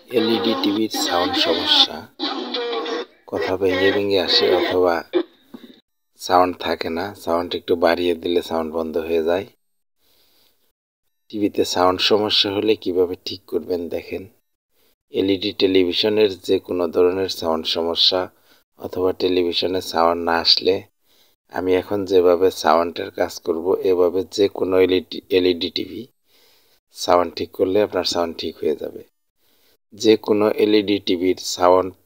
LED টিভির sound সমস্যা, কথা ভেঙে ভেঙে আসে অথবা সাউন্ড থাকে না, সাউন্ড একটু বাড়িয়ে দিলে সাউন্ড বন্ধ হয়ে যায়। টিভিতে সাউন্ড সমস্যা হলে কিভাবে ঠিক করবেন দেখেন। এলইডি টেলিভিশনের যে কোনো ধরনের সাউন্ড সমস্যা অথবা টেলিভিশনে সাউন্ড না আসলে আমি এখন যেভাবে সাউন্ডের কাজ করব এভাবে যে কোনো এলইডি টিভি সাউন্ড ঠিক করলে আপনার সাউন্ড ঠিক হয়ে যাবে। যে কোনো এলইডি টিভির সাউন্ড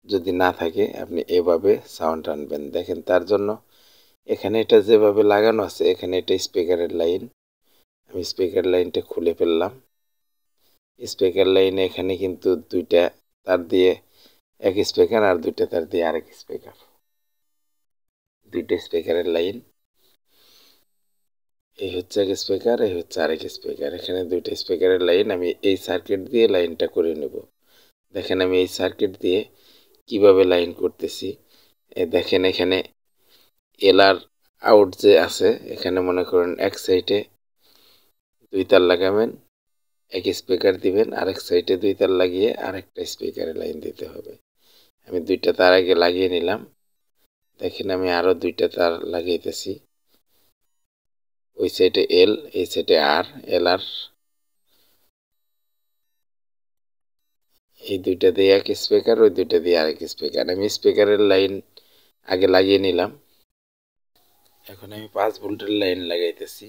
যদি না থাকে আপনি এভাবে সাউন্ড আনবেন। দেখেন তার জন্য এখানে এটা যেভাবে লাগানো আছে, এখানে এটা স্পিকারের লাইন, আমি স্পিকার লাইনটা খুলে ফেললাম। স্পিকার লাইনে এখানে কিন্তু দুইটা তার দিয়ে এক স্পিকার আর দুইটা তার দিয়ে আরেক স্পিকার, দুইটা স্পিকারের লাইন। এই হচ্ছে এক স্পিকার, এই হচ্ছে আরেক স্পিকার, এখানে দুইটা স্পিকারের লাইন। আমি এই সার্কিট দিয়ে লাইনটা করে নেব। দেখেন আমি এই সার্কিট দিয়ে কিভাবে লাইন করতেছি। দেখেন এখানে এলআর আউট যে আছে, এখানে মনে করেন এক সাইডে দুই তার লাগাবেন, এক স্পিকার দিবেন, আরেক সাইডে দুই তার লাগিয়ে আরেকটা স্পিকারে লাইন দিতে হবে। আমি দুইটা তার আগে লাগিয়ে নিলাম। দেখেন আমি আরো দুইটা তার লাগাইতেছি, ওই সাইডে এল, এই সাইডে আর, এল আর, এই দুইটা দিয়ে এক স্পিকার, ওই দুইটা দিয়ে আরেক স্পিকার। আমি স্পিকারের লাইন আগে লাগিয়ে নিলাম। এখন আমি 5 ভোল্টের লাইন লাগাইতেছি।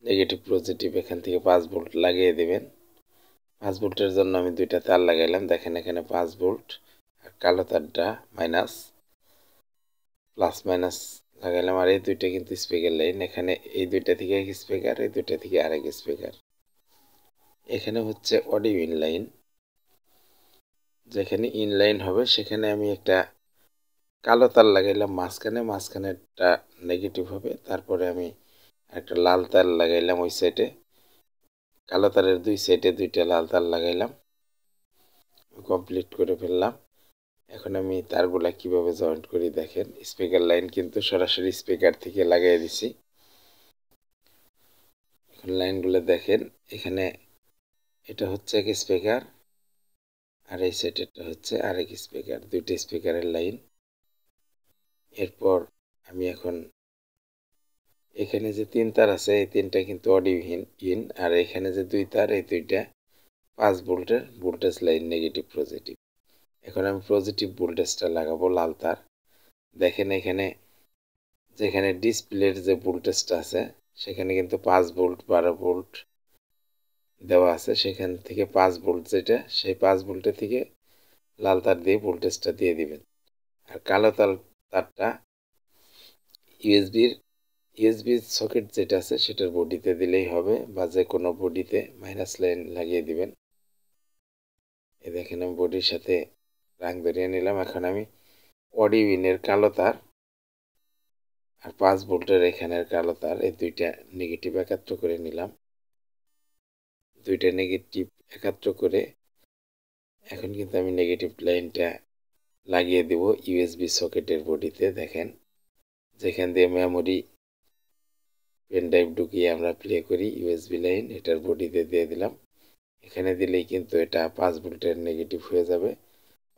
নেগেটিভ পজিটিভ এখান থেকে 5 ভোল্ট লাগিয়ে দিবেন। 5 ভোল্টের জন্য আমি দুইটা তার লাগাইলাম। দেখেন এখানে 5 ভোল্ট, আর কালো তারটা মাইনাস, প্লাস মাইনাস লাগাইলাম। আর এই দুইটা কিন্তু স্পিকার লাইন, এখানে এই দুইটা থেকে এক স্পিকার, এই দুইটা থেকে আরেক স্পিকার। এখানে হচ্ছে অডিও ইন লাইন, যেখানে ইন লাইন হবে সেখানে আমি একটা কালো তার লাগাইলাম মাঝখানে, মাঝখানেরটা নেগেটিভ হবে। তারপরে আমি একটা লাল তার লাগাইলাম ওই সাইডে, কালো তারের দুই সাইডে দুইটা লাল তার লাগাইলাম। কমপ্লিট করে ফেললাম। এখন আমি তারগুলা কিভাবে জয়েন্ট করি দেখেন। স্পিকার লাইন কিন্তু সরাসরি স্পিকার থেকে লাগিয়ে দিছি। এখন লাইনগুলো দেখেন, এখানে এটা হচ্ছে এক স্পিকার, আর এই সাইডেরটা হচ্ছে আরেক স্পিকার, দুইটা স্পিকারের লাইন। এরপর আমি এখন এখানে যে 3 তার আছে, এই 3টা কিন্তু অডিও ইন, আর এখানে যে 2 তার, এই দুইটা 5 ভোল্টের ভোল্টেজ লাইন, নেগেটিভ পজিটিভ। এখন আমি পজিটিভ ভোল্টেজটা লাগাবো লাল তার। দেখেন এখানে যেখানে ডিসপ্লের যে ভোল্টেজটা আছে সেখানে কিন্তু 5 ভোল্ট 12 ভোল্ট দেওয়া আছে, সেখান থেকে 5 ভোল্ট যেটা, সেই 5 ভোল্টের থেকে লাল তার দিয়ে ভোল্টেজটা দিয়ে দিবেন। আর কালো তারটা ইউএসবি সকেট যেটা আছে সেটার বডিতে দিলেই হবে, বা যে কোনো বডিতে মাইনাস লাইন লাগিয়ে দিবেন। এই দেখেন আমি বডির সাথে রাং ধরিয়ে নিলাম। এখন আমি অডিও ইনের কালো তার আর 5 ভোল্টের এখানের কালো তার, এই দুইটা নেগেটিভ একাত্র করে নিলাম। দুইটা নেগেটিভ একাত্র করে এখন কিন্তু আমি নেগেটিভ লাইনটা লাগিয়ে দেব ইউএসবি সকেটের বডিতে। দেখেন যেখান দিয়ে মেমোরি পেন ড্রাইভ ঢুকিয়ে আমরা প্লে করি, ইউএসবি লাইন এটার বডিতে দিয়ে দিলাম। এখানে দিলেই কিন্তু এটা 5 ভোল্টের নেগেটিভ হয়ে যাবে,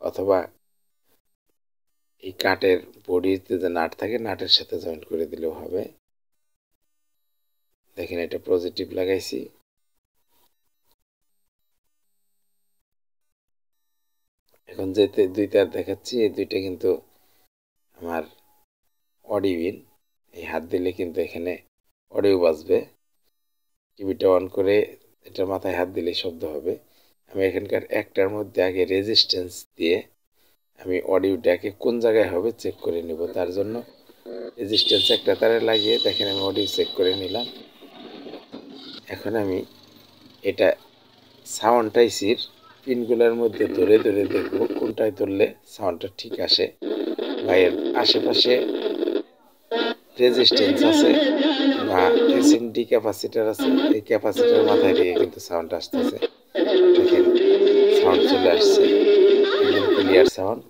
অথবা এই কাঠের বডিতে যে নাট থাকে নাটের সাথে জয়েন্ট করে দিলেও হবে। দেখেন এটা পজিটিভ লাগাইছি। এখন যে দুই তার দেখাচ্ছি, এই দুইটা কিন্তু আমার অডিও ইন। এই হাত দিলে কিন্তু এখানে অডিও বাজবে। টিভিটা অন করে এটার মাথায় হাত দিলে শব্দ হবে। আমি এখানকার একটার মধ্যে আগে রেজিস্ট্যান্স দিয়ে আমি অডিওটাকে কোন জায়গায় হবে চেক করে নিব। তার জন্য রেজিস্ট্যান্স একটা তারে লাগিয়ে দেখেন আমি অডিও চেক করে নিলাম। এখন আমি এটা সাউন্ড আইসির পিনগুলোর মধ্যে ধরে ধরে দেখব কোনটায় ধরলে সাউন্ডটা ঠিক আসে, বা এর আশেপাশে রেজিস্ট্যান্স আছে বা এসএমডি ক্যাপাসিটার আছে, এই ক্যাপাসিটার মাথায় দিয়ে কিন্তু সাউন্ড আসতেছে। দেখেন সাউন্ড চলে আসছে, একদম ক্লিয়ার সাউন্ড।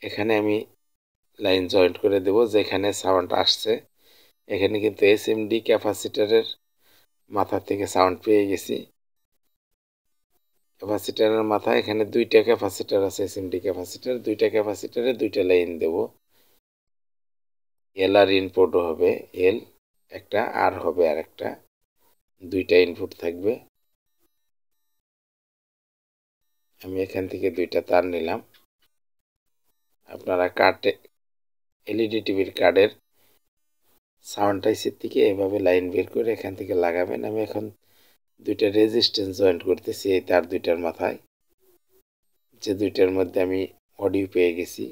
এখানে আমি লাইন জয়েন্ট করে দেব, যেখানে সাউন্ড আসছে এখানে কিন্তু এসএমডি ক্যাপাসিটারের মাথা থেকে সাউন্ড পেয়ে গেছি। ক্যাপাসিটরের মাথা এখানে 2টা ক্যাপাসিটর আছে, এসএমডি ক্যাপাসিটর। 2টা ক্যাপাসিটরে 2টা লাইন দেব। এল আর ইনপুট হবে এল একটা, আর হবে আর একটা, 2টা ইনপুট থাকবে। আমি এখান থেকে 2টা তার নিলাম। আপনারা কার্ডে এলইডি টিভির কার্ডের সাউন্ড আইসির থেকে এভাবে লাইন বের করে এখান থেকে লাগাবেন। আমি এখন 2টা রেজিস্ট্যান্স জয়েন্ট করতেছি এই তার 2টার মাথায়, যে 2টার মধ্যে আমি অডিও পেয়ে গেছি।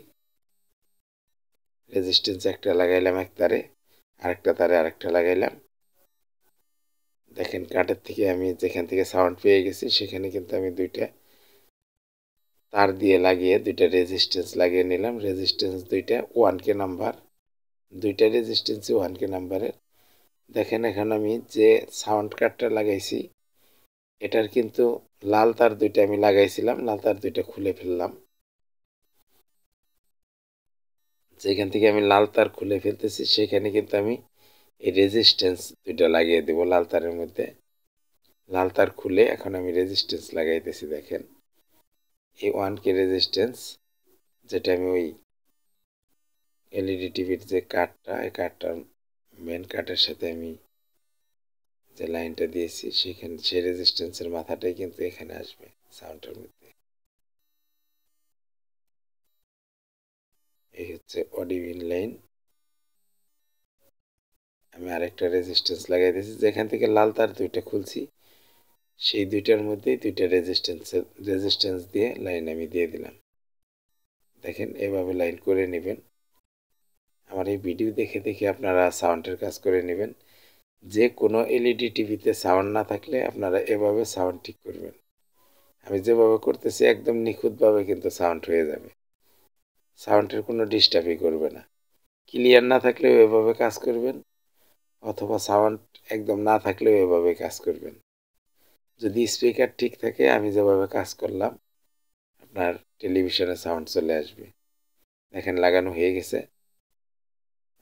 রেজিস্ট্যান্স একটা লাগাইলাম এক তারে, আরেকটা তারে আরেকটা লাগাইলাম। দেখেন কার্ডের থেকে আমি যেখান থেকে সাউন্ড পেয়ে গেছি সেখানে কিন্তু আমি 2টা তার দিয়ে লাগিয়ে 2টা রেজিস্ট্যান্স লাগিয়ে নিলাম। রেজিস্ট্যান্স 2টা 1K নাম্বার, 2টা রেজিস্ট্যান্সই 1K নাম্বারের। দেখেন এখন আমি যে সাউন্ড কার্ডটা লাগাইছি এটার কিন্তু লাল তার 2টা আমি লাগাইছিলাম, লাল তার 2টা খুলে ফেললাম। যেখান থেকে আমি লাল তার খুলে ফেলতেছি সেখানে কিন্তু আমি এই রেজিস্ট্যান্স 2টা লাগিয়ে দেব লাল তারের মধ্যে। লাল তার খুলে এখন আমি রেজিস্ট্যান্স লাগাইতেছি। দেখেন এই 1K রেজিস্ট্যান্স, যেটা আমি ওই এলইডি টিভির যে কার্ডটা, এই কার্ডটার মেন কার্ডের সাথে আমি যে লাইনটা দিয়েছি সেখানে সেই রেজিস্ট্যান্সের মাথাটাই কিন্তু এখানে আসবে সাউন্ডের মধ্যে। এই হচ্ছে অডিও ইন লাইন। আমি আরেকটা রেজিস্ট্যান্স লাগাই দিয়েছি, যেখান থেকে লাল তার 2টা খুলছি সেই 2টার মধ্যেই 2টা রেজিস্ট্যান্স দিয়ে লাইন আমি দিয়ে দিলাম। দেখেন এভাবে লাইন করে নেবেন। আমার এই ভিডিও দেখে দেখে আপনারা সাউন্ডের কাজ করে নেবেন। যে কোনো এলইডি টিভিতে সাউন্ড না থাকলে আপনারা এভাবে সাউন্ড ঠিক করবেন। আমি যেভাবে করতেছি একদম নিখুঁতভাবে কিন্তু সাউন্ড হয়ে যাবে, সাউন্ডের কোনো ডিস্টার্বই করবে না। ক্লিয়ার না থাকলেও এভাবে কাজ করবেন, অথবা সাউন্ড একদম না থাকলেও এভাবে কাজ করবেন। যদি স্পিকার ঠিক থাকে আমি যেভাবে কাজ করলাম আপনার টেলিভিশনে সাউন্ড চলে আসবে। দেখেন লাগানো হয়ে গেছে।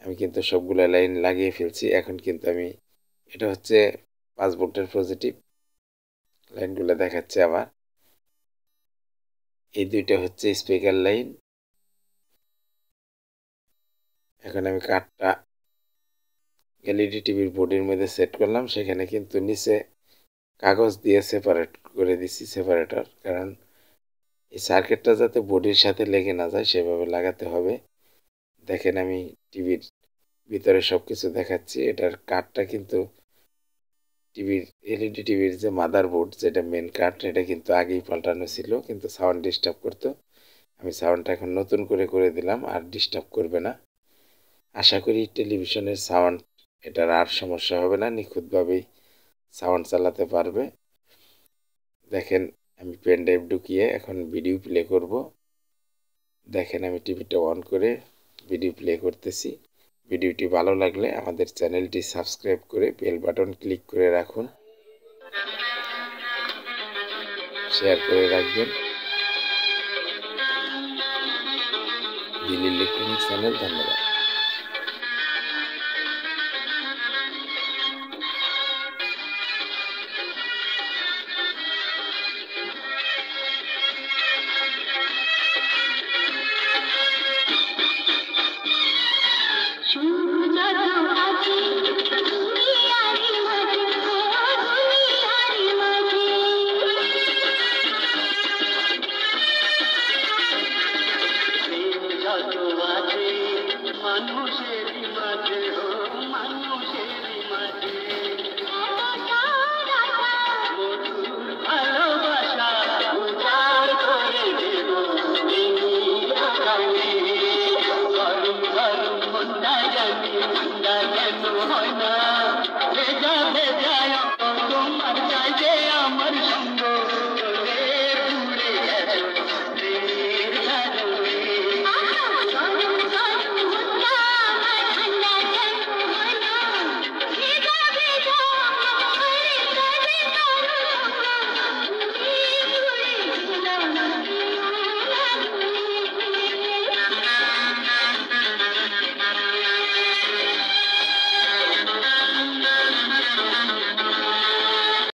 আমি কিন্তু সবগুলো লাইন লাগিয়ে ফেলছি। এখন কিন্তু আমি এটা হচ্ছে 5 ভোল্টের পজিটিভ, লাইনগুলো দেখাচ্ছে আবার। এই 2টা হচ্ছে স্পিকার লাইন। এখন আমি কার্ডটা এলইডি টিভির বোর্ডের মধ্যে সেট করলাম। সেখানে কিন্তু নিচে কাগজ দিয়ে সেপারেট করে দিছি, সেপারেটর, কারণ এই সার্কিটটা যাতে বোর্ডের সাথে লেগে না যায় সেভাবে লাগাতে হবে। দেখেন আমি টিভির ভিতরে সব কিছু দেখাচ্ছি। এটার কার্ডটা কিন্তু টিভির এলইডি টিভির যে মাদার বোর্ড, যেটা মেন কার্ড, এটা কিন্তু আগেই পাল্টানো ছিল, কিন্তু সাউন্ড ডিস্টার্ব করতো। আমি সাউন্ডটা এখন নতুন করে দিলাম, আর ডিস্টার্ব করবে না। আশা করি টেলিভিশনের সাউন্ড এটার আর সমস্যা হবে না, নিখুঁতভাবেই সাউন্ড চালাতে পারবে। দেখেন আমি পেন ড্রাইভ ঢুকিয়ে এখন ভিডিও প্লে করব। দেখেন আমি টিভিটা অন করে ভিডিও প্লে করতেছি। ভিডিওটি ভালো লাগলে আমাদের চ্যানেলটি সাবস্ক্রাইব করে বেল বাটন ক্লিক করে রাখুন, শেয়ার করে রাখবেন। দিল ইলেকট্রনিক্স চ্যানেল, ধন্যবাদ।